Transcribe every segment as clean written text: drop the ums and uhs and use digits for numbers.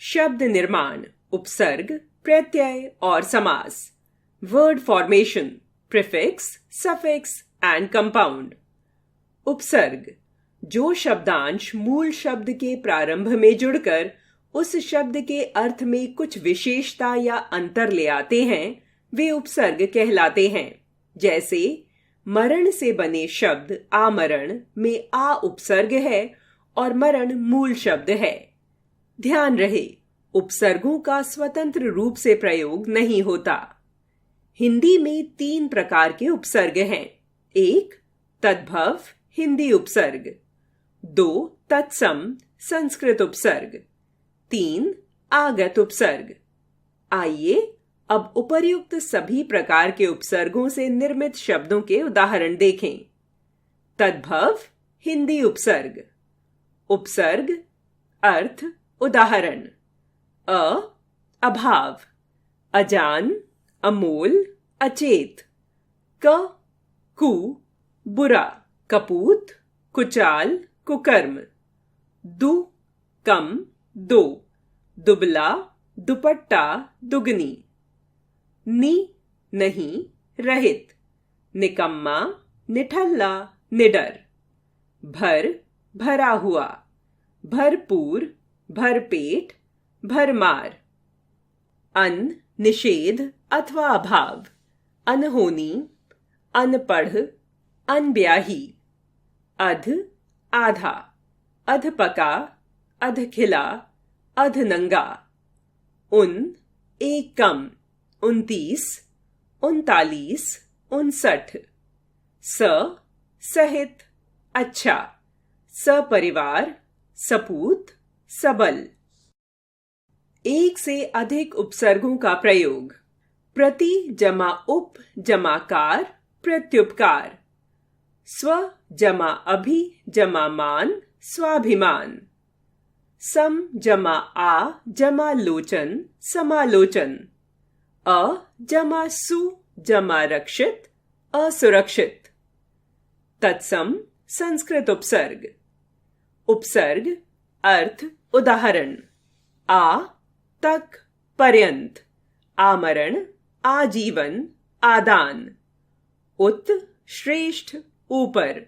शब्द निर्माण, उपसर्ग, प्रत्यय और समास. Word formation, prefix, suffix and compound. उपसर्ग, जो शब्दांश मूल शब्द के प्रारंभ में जुड़कर उस शब्द के अर्थ में कुछ विशेषता या अंतर ले आते हैं, वे उपसर्ग कहलाते हैं. जैसे मरण से बने शब्द आमरण में आ उपसर्ग है और मरण मूल शब्द है. ध्यान रहे, उपसर्गों का स्वतंत्र रूप से प्रयोग नहीं होता. हिंदी में 3 प्रकार के उपसर्ग हैं. 1. तद्भव हिंदी उपसर्ग. 2. तत्सम संस्कृत उपसर्ग. 3. आगत उपसर्ग. आइए अब उपर्युक्त सभी प्रकार के उपसर्गों से निर्मित शब्दों के उदाहरण देखें. तद्भव हिंदी उपसर्ग. उपसर्ग, अर्थ, उदाहरण. अभाव, अजान, अमोल, अचेत. कु, बुरा, कपूत, कुचाल, कुकर्म. कम, दो, दुबला, दुपट्टा, दुगनी. नहीं, रहित, निकम्मा, निठल्ला, निडर. भरा हुआ, भरपूर, भरपेट, भरमार. निषेध अथवा अभाव, अनहोनी, अनपढ़, अनब्याही. आधा, अधपका, अधखिला, अधनंगा. एक कम, 29, 39, 59. सहित, अच्छा, सपरिवार, सपूत, सबल. एक से अधिक उपसर्गों का प्रयोग. प्रति जमा उप जमा कार, प्रत्युपकार. स्व जमा अभि जमा मान, स्वाभिमान. सम जमा आ जमा लोचन, समालोचन. जमा सु जमा रक्षित, असुरक्षित. तत्सम संस्कृत उपसर्ग. उपसर्ग, अर्थ, उदाहरण. तक, पर्यंत. आमरण, आजीवन, आदान. श्रेष्ठ, ऊपर.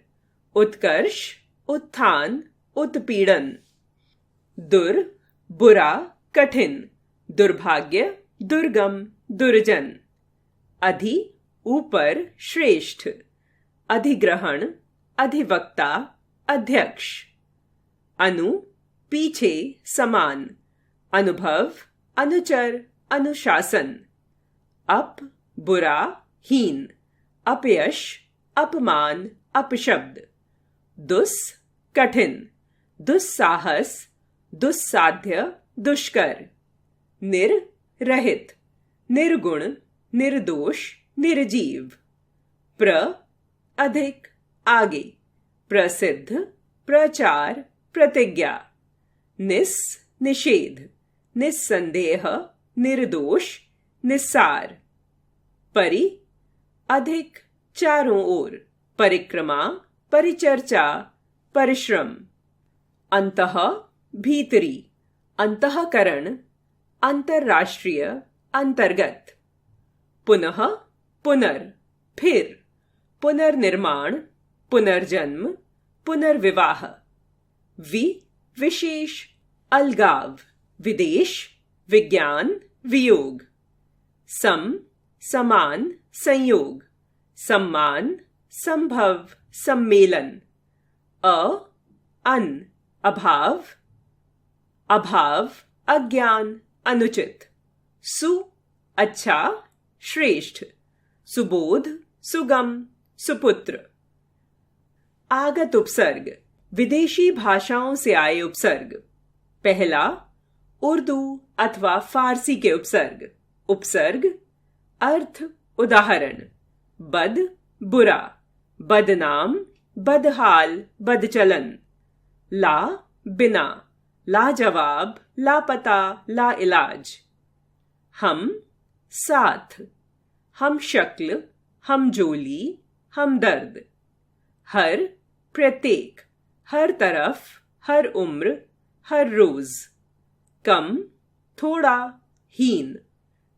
उत्कर्ष, उत्थान, उत्पीड़न. बुरा, कठिन. दुर्भाग्य, दुर्गम, दुर्जन. ऊपर, श्रेष्ठ. अधिग्रहण, अधिवक्ता, अध्यक्ष. पीछे, समान. अनुभव, अनुचर, अनुशासन. बुरा, हीन. अपयश, अपमान, अपशब्द. कठिन. दुस्साहस, दुस्साध्य, दुष्कर. रहित, निर्गुण, निर्दोष, निर्जीव. अधिक, आगे. प्रसिद्ध, प्रचार, प्रतिज्ञा. निषेध, निस्संदेह, निर्दोष, निस्सार. अधिक, चारों ओर. परिक्रमा, परिचर्चा, परिश्रम. भीतरी. अंतःकरण, अंतरराष्ट्रीय, अंतर्गत. पुनर, फिर. पुनर्निर्माण, पुनर्जन्म, पुनर्विवाह. विशेष, अलगाव, विदेश, विज्ञान, वियोग. समान, संयोग. सम्मान, संभव, सम्मेलन. अभाव, अज्ञान, अनुचित. अच्छा, श्रेष्ठ. सुबोध, सुगम, सुपुत्र. आगत उपसर्ग, विदेशी भाषाओं से आए उपसर्ग. पहला, उर्दू अथवा फारसी के उपसर्ग. उपसर्ग, अर्थ, उदाहरण. बुरा, बदनाम, बदहाल, बदचलन. बिना, लाजवाब, लापता, लाइलाज. साथ, हम शक्ल, हम जोली, हम दर्द. प्रत्येक, हर तरफ, हर उम्र, हर रोज. कम, थोड़ा, हीन,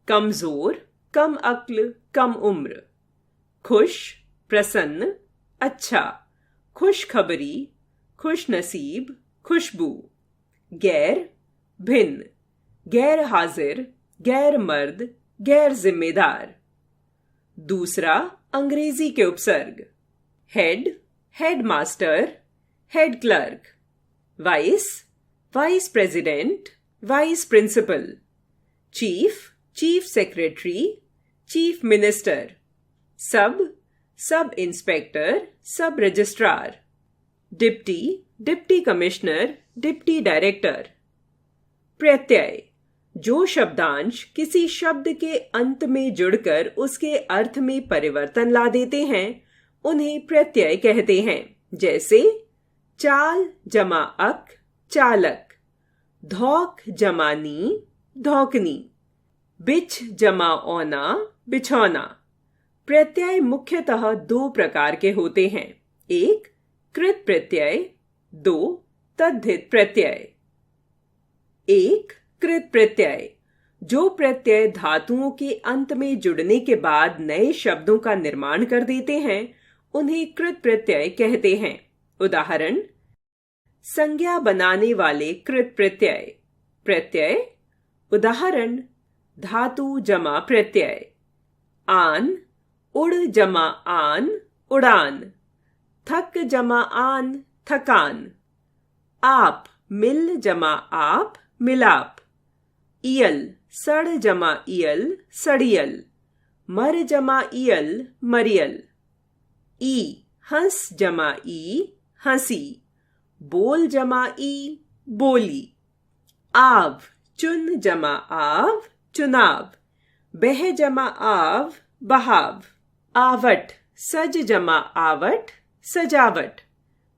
कमजोर, कम अक्ल, कम उम्र, खुश, प्रसन्न, अच्छा, खुशखबरी, खुश नसीब, खुशबू, गैर, भिन्न, गैर हाजिर, गैर मर्द, गैर जिम्मेदार। दूसरा अंग्रेजी के उपसर्ग। Head, headmaster, head clerk, vice, vice president, vice principal, chief, chief secretary, chief minister, sub, sub inspector, sub registrar, deputy, deputy commissioner, deputy director. प्रत्यय, जो शब्दांश किसी शब्द के अंत में जुड़कर उसके अर्थ में परिवर्तन ला देते हैं उन्हें प्रत्यय कहते हैं। जैसे चाल जमा अक, चालक, धौक जमा नी, धौकनी, बिछ जमा औना, बिछौना। प्रत्यय मुख्यतः दो प्रकार के होते हैं, एक कृत प्रत्यय, दो तद्धित प्रत्यय। एक कृत प्रत्यय, जो प्रत्यय धातुओं के अंत में जुड़ने के बाद नए शब्दों का निर्माण कर देते हैं उन्हें कृत प्रत्यय कहते हैं। उदाहरण, संज्ञा बनाने वाले कृत प्रत्यय। प्रत्यय, उदाहरण, धातु जमा प्रत्यय, आन, उड़ जमा आन, उड़ान, थक जमा आन, थकान, आप, मिल जमा आप, मिलाप, इयल, सड़ जमा इयल, सड़ियल, मर जमा इयल, मरियल, ई, हंस जमा ई, हंसी, बोल जमा ई, बोली, आव, चुन जमा आव, चुनाव, बह जमा आव, बहाव, आवट, सज जमा आवट, सजावट,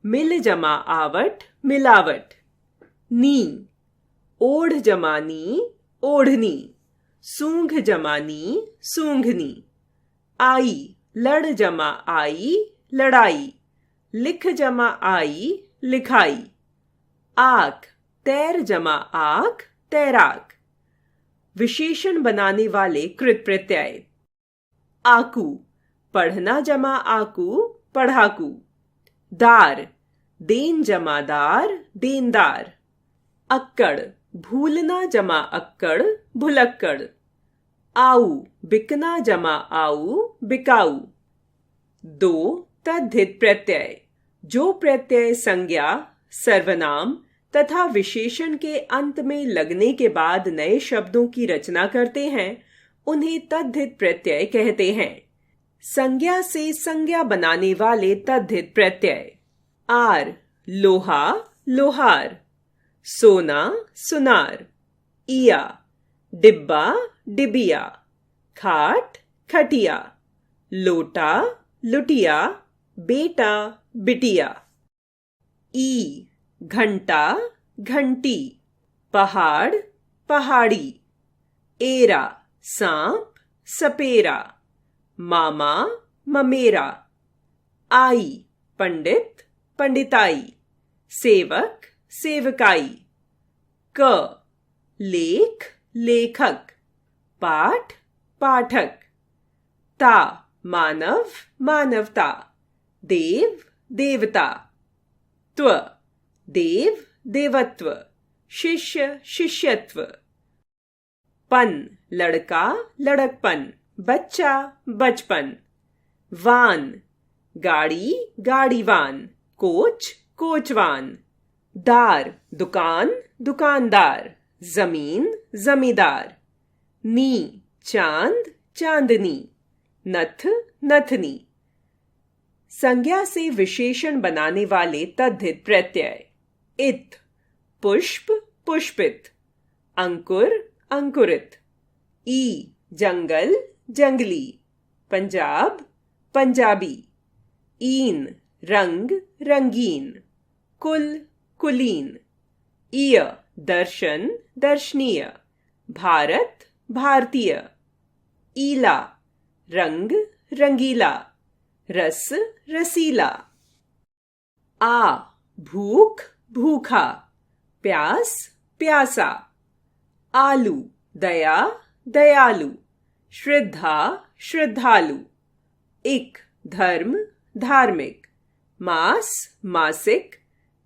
मिल जमा आवट, मिलावट, नी, ओढ़ जमानी, ओढ़नी, सूंघ जमानी, सूंघनी, आई, लड़ जमा आई, लड़ाई, लिख जमा आई, लिखाई, आक, तैर जमा आक, तैराक। विशेषण बनाने वाले कृत प्रत्यय। आकू, पढ़ना जमा आकू, पढ़ाकू, दार, देन जमा दार, देनदार, अक्कड़, भूलना जमा अक्कड़, भुलक्कड़, आऊ, बिकना जमा आऊ, बिकाऊ। दो तद्धित प्रत्यय, जो प्रत्यय संज्ञा, सर्वनाम तथा विशेषण के अंत में लगने के बाद नए शब्दों की रचना करते हैं उन्हें तद्धित प्रत्यय कहते हैं। संज्ञा से संज्ञा बनाने वाले तद्धित प्रत्यय। आर, लोहा, लोहार, सोना, सुनार, इया, डिब्बा, डिबिया, खाट, खटिया, लोटा, लुटिया, बेटा, बिटिया। ई, घंटा, घंटी, पहाड़, पहाड़ी, एरा, सांप, सपेरा, मामा, ममेरा, आई, पंडित, पंडिताई, सेवक, सेवकाई, क, लेख, लेखक, पाठ, पाठक, ता, मानव, मानवता, देव, देवता, त्व, देव, देवत्व, शिष्य, शिष्यत्व, पन, लड़का, लड़कपन, बच्चा, बचपन, वान, गाड़ी, गाड़ीवान, कोच, कोचवान, दार, दुकान, दुकानदार, जमीन, जमींदार, नी, चांद, चांदनी, नथ, नथनी। संज्ञा से विशेषण बनाने वाले तद्धित प्रत्यय। इत, पुष्प, पुष्पित, अंकुर, अंकुरित, ई, जंगल, जंगली, पंजाब, पंजाबी, ईन, रंग, रंगीन, कुल, कुलीन, इय, दर्शन, दर्शनीय, भारत, भारतीय, ईला, रंग, रंगीला, रस, रसीला, आ, भूख, भूखा, प्यास, प्यासा, आलू, दया, दयालु, श्रद्धा, श्रद्धालु। इक, धर्म, धार्मिक, मास, मासिक,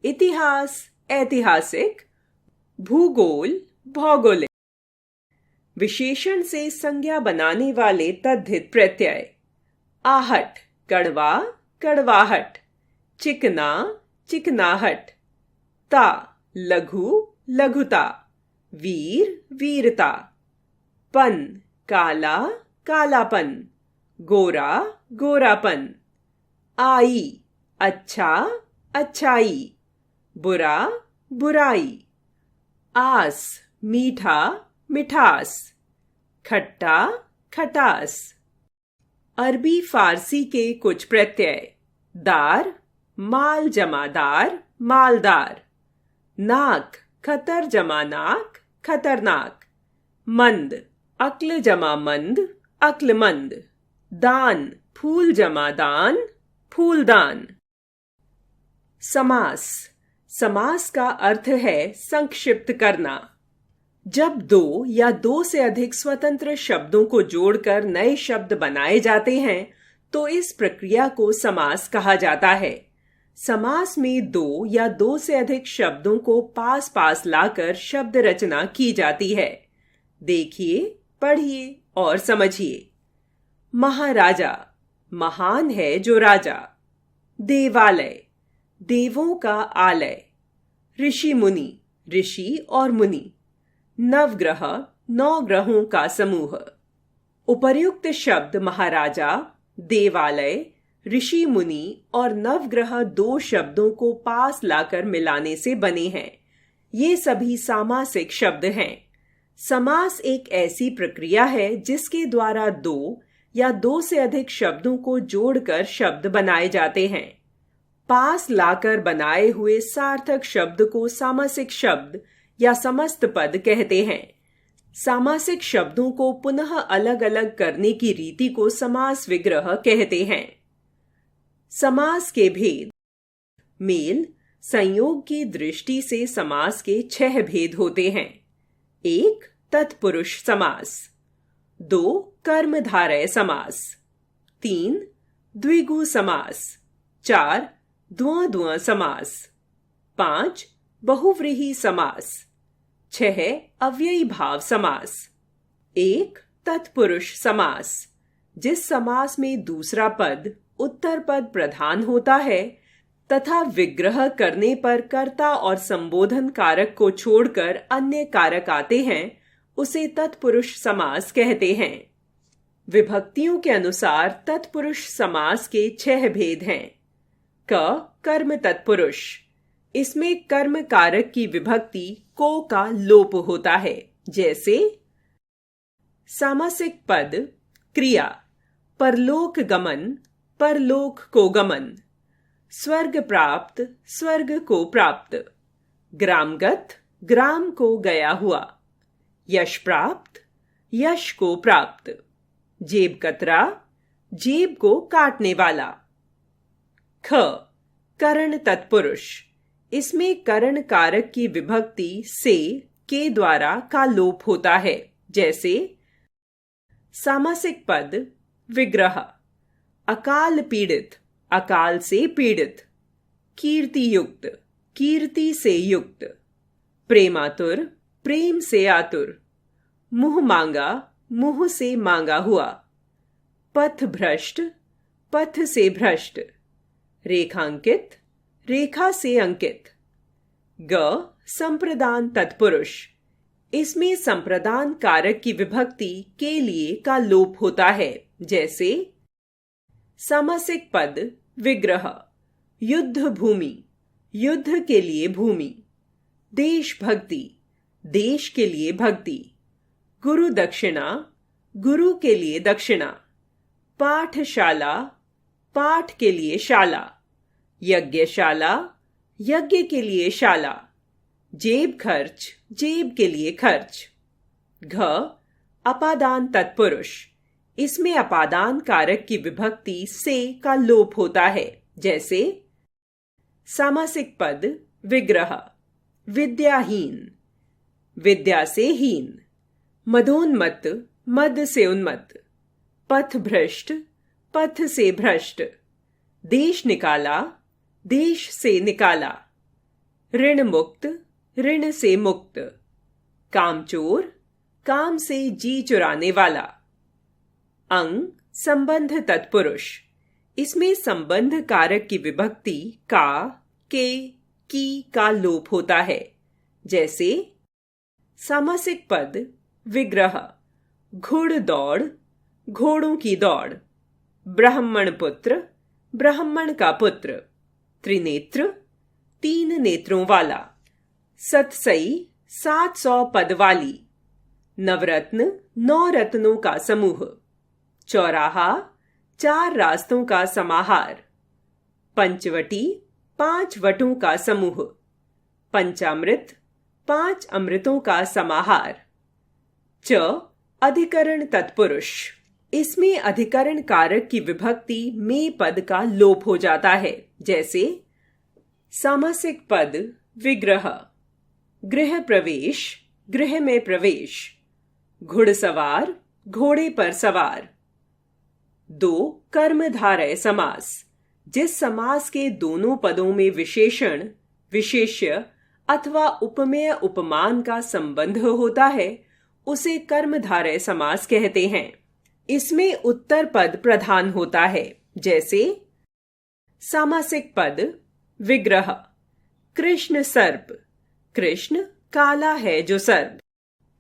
इतिहास, ऐतिहासिक, भूगोल, भौगोलिक। विशेषण से संज्ञा बनाने वाले तद्धित प्रत्यय। आहट, कड़वा, कड़वाहट, चिकना, चिकनाहट। ता, लघु, लघुता, वीर, वीरता। पन, काला, कालापन, गोरा, गोरापन। आई, अच्छा, अच्छाई, बुरा, बुराई। आस, मीठा, मिठास, खट्टा, खटास। अरबी फारसी के कुछ प्रत्यय। दार, माल जमा दार, मालदार। नाक, खतर जमा नाक, खतरनाक। मंद, अक्ल जमा मंद, अक्लमंद। दान, फूल जमा दान, फूलदान। समास। समास का अर्थ है संक्षिप्त करना। जब दो या दो से अधिक स्वतंत्र शब्दों को जोड़कर नए शब्द बनाए जाते हैं तो इस प्रक्रिया को समास कहा जाता है। समास में दो या दो से अधिक शब्दों को पास पास लाकर शब्द रचना की जाती है। देखिए, पढ़िए और समझिए। महाराजा, महान है जो राजा। देवालय, देवों का आलय। ऋषि मुनि, ऋषि और मुनि। नवग्रह, 9 ग्रहों का समूह। उपर्युक्त शब्द महाराजा, देवालय, ऋषि मुनि और नवग्रह 2 शब्दों को पास लाकर मिलाने से बने हैं। ये सभी सामासिक शब्द हैं। समास एक ऐसी प्रक्रिया है जिसके द्वारा 2 या 2 से अधिक शब्दों को जोड़कर शब्द बनाए जाते हैं। पास लाकर बनाए हुए सार्थक शब्द को सामासिक शब्द या समस्त पद कहते हैं। सामासिक शब्दों को पुनः अलग अलग करने की रीति को समास विग्रह कहते हैं। समास के भेद। मेल, संयोग की दृष्टि से समास के 6 भेद होते हैं। 1. तत्पुरुष समास। 2. कर्मधारय समास। 3. द्विगु समास। 4. द्वंद्व समास। 5. बहुव्रीहि समास। 6. अव्ययी भाव समास। 1. तत्पुरुष समास। जिस समास में दूसरा पद उत्तर पद प्रधान होता है तथा विग्रह करने पर कर्ता और संबोधन कारक को छोड़कर अन्य कारक आते हैं उसे तत्पुरुष समास कहते हैं। विभक्तियों के अनुसार तत्पुरुष समास के 6 भेद हैं। क, कर्म तत्पुरुष। इसमें कर्म कारक की विभक्ति को का लोप होता है। जैसे सामासिक पद क्रिया, परलोक गमन, परलोक को गमन। स्वर्ग प्राप्त, स्वर्ग को प्राप्त। ग्रामगत, ग्राम को गया हुआ। यश प्राप्त, यश को प्राप्त। जेब कतरा, जेब को काटने वाला। ख, करण तत्पुरुष। इसमें करण कारक की विभक्ति से के द्वारा का लोप होता है। जैसे सामासिक पद विग्रह, अकाल पीड़ित, अकाल से पीड़ित। कीर्ति युक्त, कीर्ति से युक्त। प्रेमातुर, प्रेम से आतुर। मुंह मांगा, मुंह से मांगा हुआ। पथ भ्रष्ट, पथ से भ्रष्ट। रेखांकित, रेखा से अंकित। ग, संप्रदान तत्पुरुष। इसमें संप्रदान कारक की विभक्ति के लिए का लोप होता है। जैसे सामासिक पद विग्रह, युद्ध भूमि, युद्ध के लिए भूमि। देशभक्ति, देश के लिए भक्ति। गुरु दक्षिणा, गुरु के लिए दक्षिणा। पाठशाला, पाठ के लिए शाला। यज्ञशाला, यज्ञ के लिए शाला। जेब खर्च, जेब के लिए खर्च। घ, अपादान तत्पुरुष। इसमें अपादान कारक की विभक्ति से का लोप होता है। जैसे सामासिक पद विग्रह, विद्याहीन, विद्या से हीन, मदोन्मत्त, मद से उन्मत्त, पथ भ्रष्ट, पथ से भ्रष्ट, देश निकाला, देश से निकाला, ऋण मुक्त, ऋण से मुक्त, कामचोर, काम से जी चुराने वाला। अंग संबंध तत्पुरुष, इसमें संबंध कारक की विभक्ति का, के, की का लोप होता है। जैसे सामासिक पद विग्रह, घुड़ दौड़, घोड़ों की दौड़, ब्राह्मण पुत्र, ब्राह्मण का पुत्र, त्रिनेत्र, 3 नेत्रों वाला, सतसई, 700 पद वाली, नवरत्न, 9 रत्नों का समूह, चौराहा, 4 रास्तों का समाहार, पंचवटी, 5 वटों का समूह, पंचामृत, 5 अमृतों का समाहार। च अधिकरण तत्पुरुष, इसमें अधिकरण कारक की विभक्ति में पद का लोप हो जाता है। जैसे सामासिक पद विग्रह, गृह प्रवेश, गृह में प्रवेश, घुड़सवार, घोड़े पर सवार। 2 कर्मधारय समास, जिस समास के दोनों पदों में विशेषण, विशेष्य अथवा उपमेय उपमान का संबंध होता है, उसे कर्मधारय समास कहते हैं। इसमें उत्तर पद प्रधान होता है। जैसे सामासिक पद विग्रह, कृष्ण सर्प, कृष्ण काला है जो सर्प,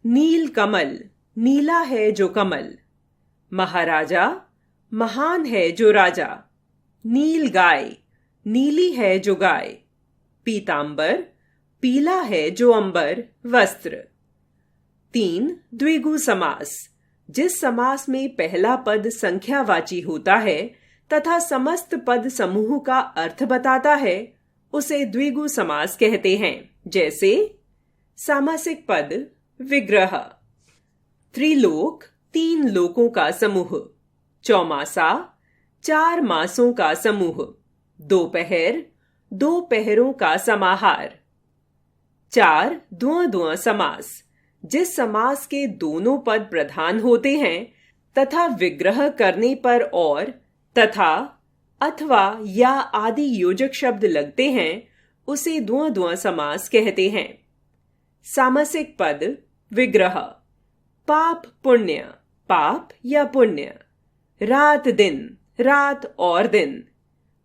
नील कमल, नीला है जो कमल, महाराजा, महान है जो राजा, नील गाय, नीली है जो गाय, पीतांबर, पीला है जो अंबर, वस्त्र। 3 द्विगु समास, जिस समास में पहला पद संख्यावाची होता है तथा समस्त पद समूह का अर्थ बताता है, उसे द्विगु समास कहते हैं। जैसे सामासिक पद विग्रह, त्रिलोक, 3 लोकों का समूह, चौमासा, 4 मासों का समूह, दोपहर, 2 पहरों का समाहार। 4 द्वंद्व समास, जिस समास के दोनों पद प्रधान होते हैं तथा विग्रह करने पर और, तथा, अथवा या आदि योजक शब्द लगते हैं, उसे द्वंद्व समास कहते हैं। सामासिक पद विग्रह, पाप पुण्य, पाप या पुण्य, रात दिन, रात और दिन,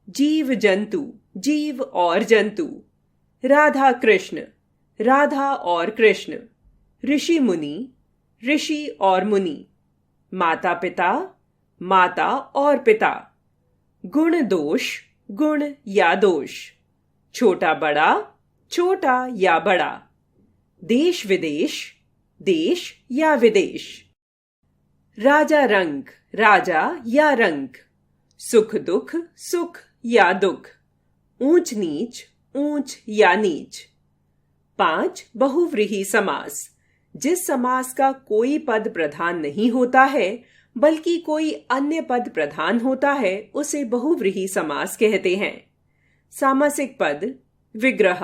जीव जंतु, जीव और जंतु, राधा कृष्ण, राधा और कृष्ण, ऋषि मुनि, ऋषि और मुनि, माता पिता, माता और पिता, गुण दोष, गुण या दोष, छोटा बड़ा, छोटा या बड़ा, देश विदेश, देश या विदेश, राजा रंग, राजा या रंग, सुख दुख, सुख या दुख, ऊंच नीच, ऊंच या नीच। 5 बहुव्रीहि समास, जिस समास का कोई पद प्रधान नहीं होता है बल्कि कोई अन्य पद प्रधान होता है, उसे बहुव्रीहि समास कहते हैं। सामासिक पद विग्रह,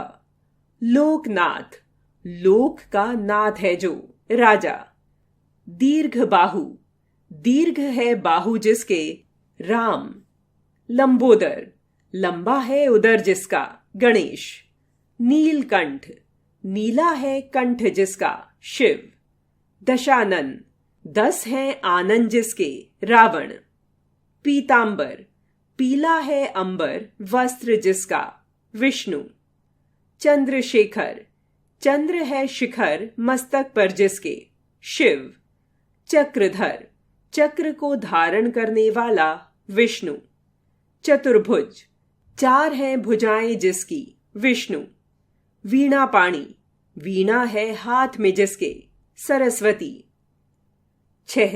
लोकनाथ, लोक का नाथ है जो, राजा, दीर्घ बाहु, दीर्घ है बाहु जिसके, राम, लंबोदर, लंबा है उदर जिसका, गणेश, नीलकंठ, नीला है कंठ जिसका, शिव, दशानन, 10 हैं आनंद जिसके, रावण, पीतांबर, पीला है अंबर, वस्त्र जिसका, विष्णु, चंद्रशेखर, चंद्र है शिखर मस्तक पर जिसके, शिव, चक्रधर, चक्र को धारण करने वाला, विष्णु, चतुर्भुज, 4 हैं भुजाएं जिसकी, विष्णु, वीणा पाणी, वीणा है हाथ में जिसके, सरस्वती। 6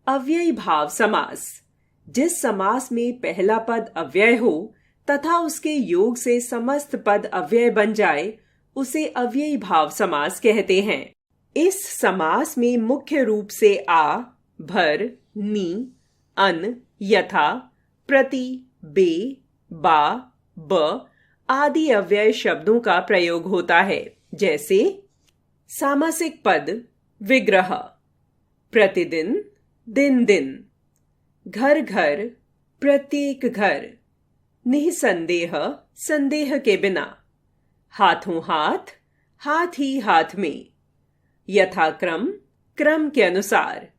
अव्ययी भाव समास, जिस समास में पहला पद अव्यय हो तथा उसके योग से समस्त पद अव्यय बन जाए, उसे अव्ययी भाव समास कहते हैं। इस समास में मुख्य रूप से आ, भर, नी, अन, यथा, प्रति, बे, बा, ब आदि अव्यय शब्दों का प्रयोग होता है। जैसे सामासिक पद विग्रह। प्रतिदिन, दिन दिन। घर घर, प्रत्येक घर। निःसंदेह, संदेह के बिना। हाथों हाथ, हाथ ही हाथ में। यथाक्रम, क्रम के अनुसार।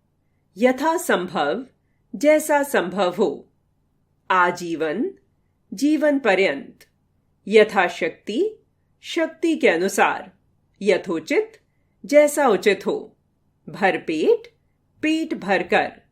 यथा संभव, जैसा संभव हो। आजीवन, जीवन पर्यंत। यथाशक्ति, शक्ति के अनुसार। यथोचित, जैसा उचित हो। भरपेट, पेट भरकर।